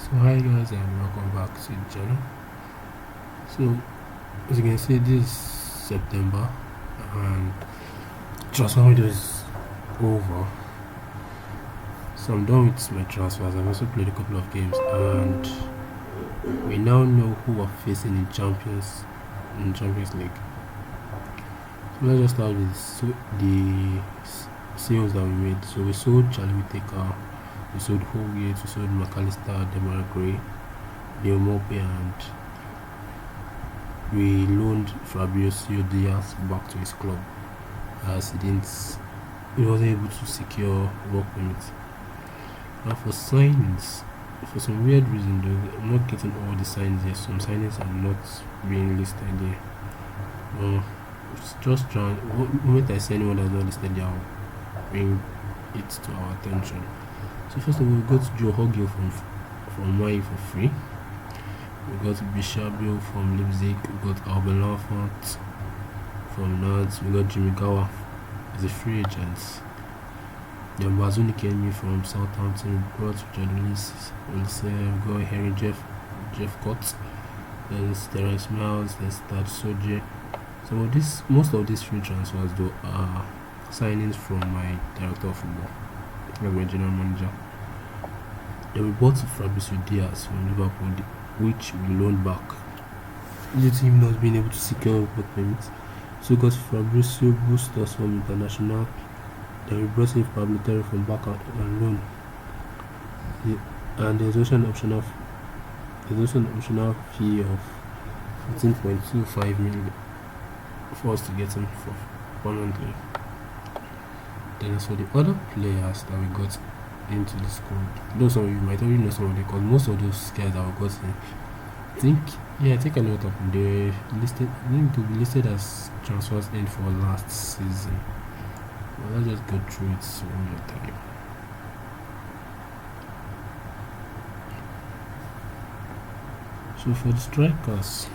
So hi guys and welcome back to the channel. So as you can see, this is September and transfer window is over. So I'm done with my transfers. I've also played a couple of games and we now know who we're facing in Champions League. So let's just start with the sales that we made. So we sold Charlie Whittaker, we sold Holgate, we sold McAllister, Demarai Gray, Neil Mope, and we loaned Fabrizio Diaz back to his club as he wasn't able to secure work permit. Now for signings, for some weird reason though, I'm not getting all the signs here. Some signings are not being listed here. It's just trying. The moment I see anyone that's not listed here, I'll bring it to our attention. So first of all, we got Joe Hoggill from Mai for free. We got Bishabio from Leipzig. We got Alban Lafont from Nantes. We got Jimmy Gawa as a free agent. Then Bazuni Kenmi from Southampton. We got Richard Willis. We got Henry Jeff Cott. There's Terence Miles. There's Tad Soje. So most of these free transfers though are signings from my director of football, like my general manager. Then we bought Fabrizio Diaz from Liverpool, which we loaned back due to him not being able to secure work permits. So we got Fabrizio Bustos from International. Then we brought in Pablo Terry from back on loan. And there's also an optional fee of 14.25 million for us to get him for permanently. Then as for the other players that we got into the squad, though some of you might already know some of them, because most of those guys that we got in, take a note of them. They need to be listed as transfers in for last season. Well, let's just go through it one more time. So for the strikers,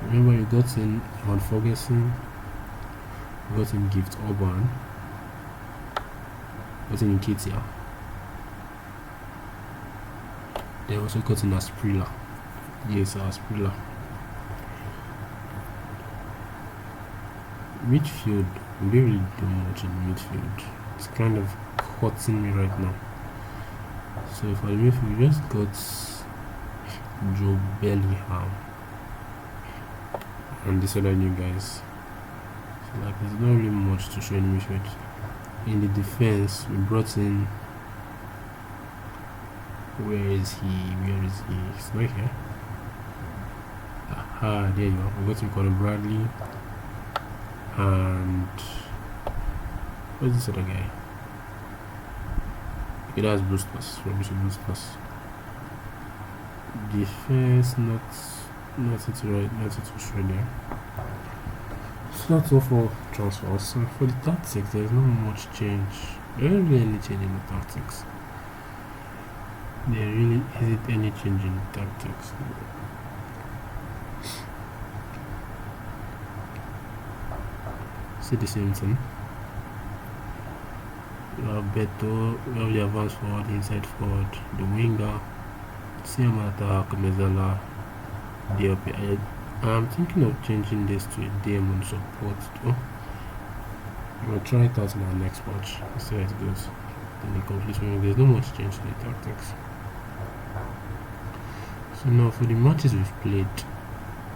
remember you got in Van Ferguson, you got in Gift Orban, got in Nketiah. They also got in Asprilla. Yes, Asprilla. Midfield, we didn't really do much in midfield. It's kind of hurting me right now. So for the midfield, we just got Joe Bellingham and this other new guys. So like there's not really much to show in midfield. In the defense, we brought in, where is he? He's not here. Aha, there you go. We got him Colin Bradley and what's this other guy? Okay, that's Bustos, Robinson Bustos. Defense, nothing to show there. So that's all for transfers. So for the tactics, there's not much change. There isn't really any change in the tactics. There really isn't any change in the tactics. See the same thing. We have Beto, we have the advance forward, the inside forward, the winger, same attack, Mezala, DLP. I'm thinking of changing this to a DM on support too. We'll try it out in our next match. See how it goes. Then the conclusion, there's no much change in the tactics. So now for the matches we've played,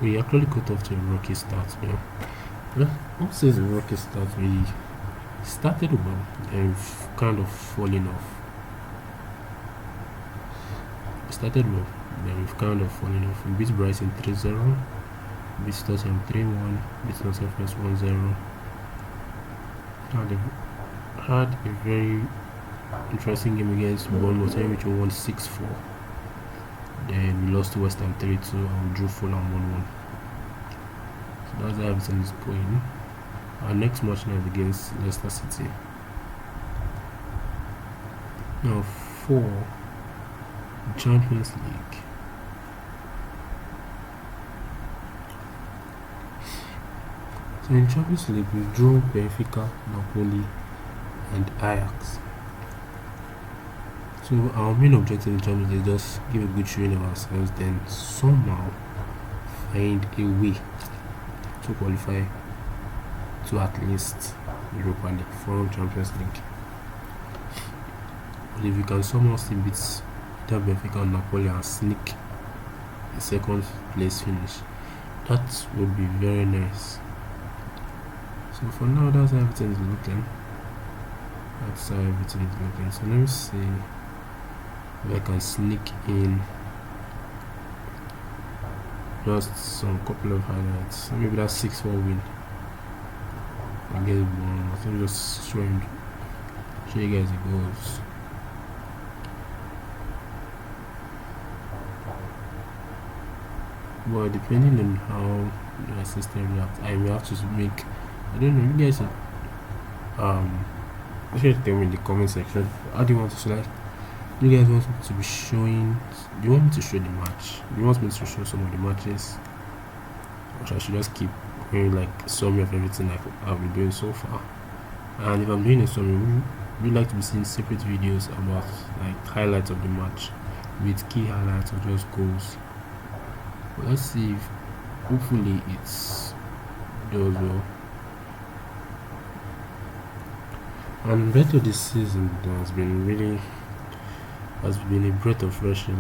we actually got off to a rocky start. Well, what says a rocky start? We started well and we've kind of fallen off. We started well, then we've kind of fallen off. We beat Bryson 3-0. Beat Tottenham 3-1, beat Nottingham 1-0. Had a very interesting game against Bournemouth, which we won 6-4. Then we lost to West Ham 3-2 and we drew Fulham 1-1. So that's how everything is going. Our next match now is against Leicester City. Now for the Champions League, so in Champions League, we drew Benfica, Napoli, and Ajax. So our main objective in Champions League is just give a good showing of ourselves, then somehow find a way to qualify to at least Europa League, from Champions League. But if you can somehow still beat either Benfica or Napoli and sneak a second place finish, that would be very nice. So for now, that's how everything is looking. So let me see if I can sneak in just some couple of highlights. Maybe that 6-4 win against Bournemouth. I'm just show you guys the goals. Well, depending on how the system reacts, I will have to make. I don't know. You guys, just tell me in the comment section. How do you want to select? Do you guys want me to be showing? Do you want me to show the match? Do you want me to show some of the matches, or I should just keep going like a summary of everything I've been doing so far? And if I'm doing a summary, we like to be seeing separate videos about like highlights of the match, with key highlights or just goals. But let's see if hopefully it's does well. And better this season has been a breath of fresh air.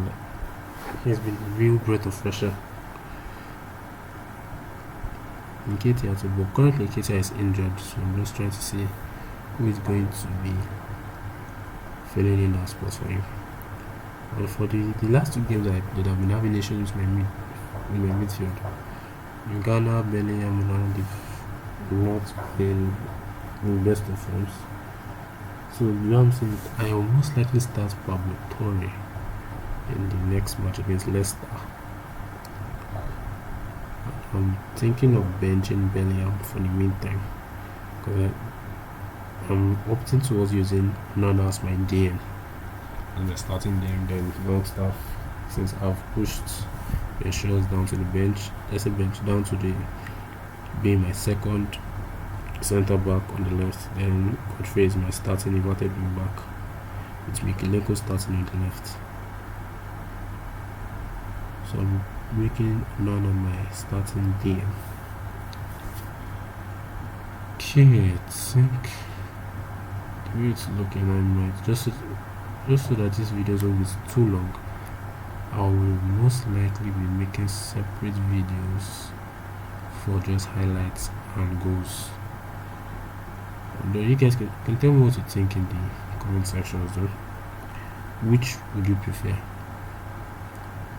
It's been a real breath of fresh air. In KTR too, but currently KTR is injured, so I'm just trying to see who is going to be filling in that spot for him. And for the last two games that I've been having issues with my midfield. In Ghana, Bellingham, and they've not been in best of forms. So you know what I'm saying? I will most likely start Pablo Torre in the next match against Leicester. I'm thinking of benching Bellingham for the meantime, because I'm opting towards using Nana as my DM and the starting DM, then long staff, since I've pushed Ensures down to the bench. Let's say bench down to the being my second centre back on the left. Then Godfrey is my starting inverted wing back, with Mikilenko starting on the left. So I'm making none of my starting DM. Okay, I think the way it's looking, I might just so that this video won't be too long, I will most likely be making separate videos for just highlights and goals. Although you guys can tell me what you think in the comment section as well. Which would you prefer?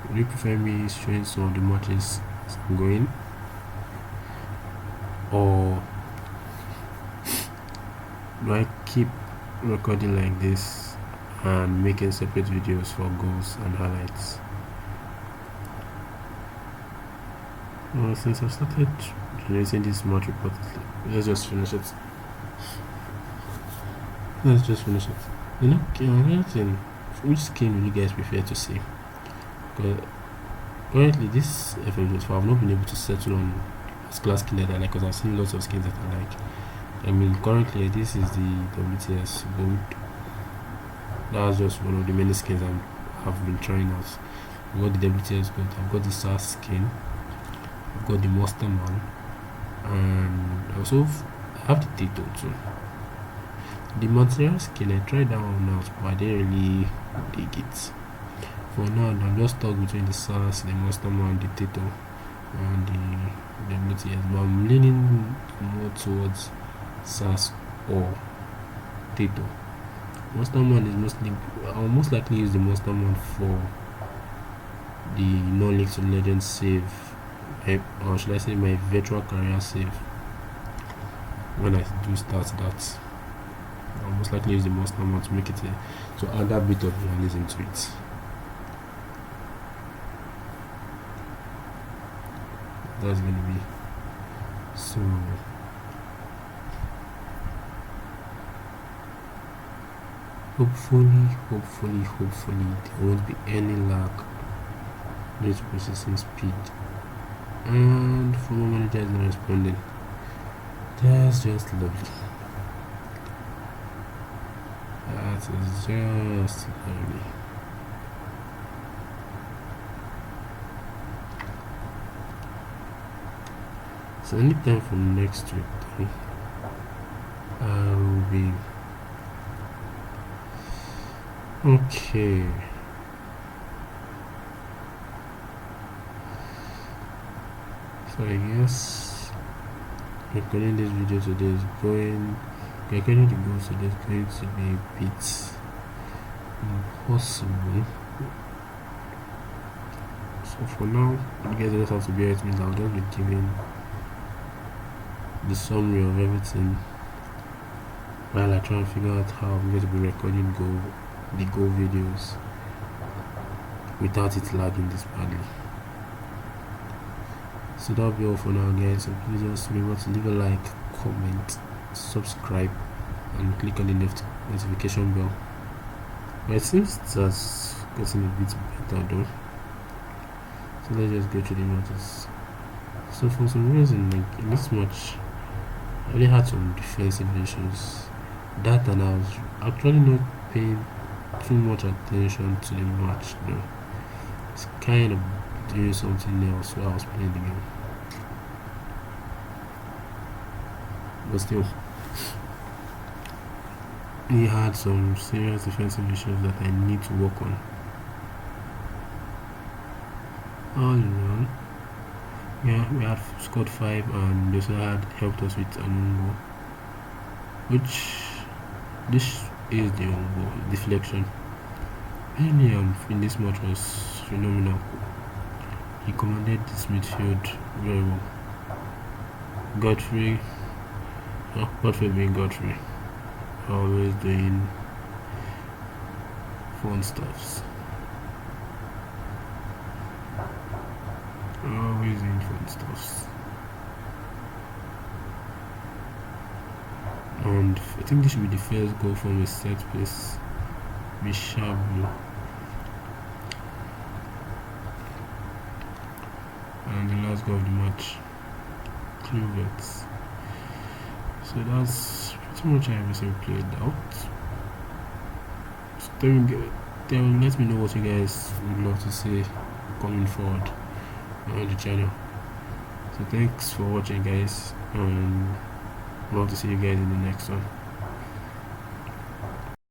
Would you prefer me showing some of the matches as I'm going, or do I keep recording like this and making separate videos for goals and highlights? Well, since I started generating this match report, let's just finish it. You know, another thing, which scheme will you guys prefer to see? Because currently this FM24, I've not been able to settle on a class skin that I like, because I've seen lots of skins that I like. I mean, currently this is the WTS Gold. That's just one of the many skins I've been trying out. I've got the WTS Gold, I've got the SAS skin, I've got the Monster Man, and also I have the Tito too. The material skin, I tried that one out, but I didn't really dig it. For now, I'm just stuck between the SAS, the Monster Man, the Tito, and the WTS, but I'm leaning more towards SAS or Tito. Monster Man is mostly, I'll most likely use the Monster Man for the non-league to legend save, or should I say my virtual career save. When I do start that, I'll most likely use the Monster Man to make it to add that bit of realism to it. That's gonna be so. Hopefully there won't be any lag with processing speed. And for my manager is not responding. That's just lovely. is just early. So anytime from next week, I will be okay. So I guess recording this video today is recording the goals today is going to be a bit impossible. So for now, you guys just have to bear with me. I'll just be giving the summary of everything while I try and figure out how I'm going to be recording the goal videos without it lagging this badly. So that'll be all for now, guys. So please just remember to leave a like, comment, subscribe, and click on the notification bell. But it seems it has gotten a bit better though. So let's just go through the notice. So for some reason, like in this match, I really had some defensive issues. That, and I was actually not paying too much attention to the match though. It's kind of doing something else while I was playing the game. But still, he had some serious defensive issues that I need to work on. All in all, yeah, we have scored 5, and they also had helped us with an own goal, which this is the own goal deflection. Really, in this match was phenomenal. He commanded this midfield very well. Godfrey being Godfrey, always doing fun stuffs. Always doing fun stuffs. And I think this should be the first goal from a set piece. Bishabu. And the last goal of the match, Kluivert. So that's pretty much everything played out. So let me know what you guys would love to see coming forward on the channel. So thanks for watching, guys, and love to see you guys in the next one.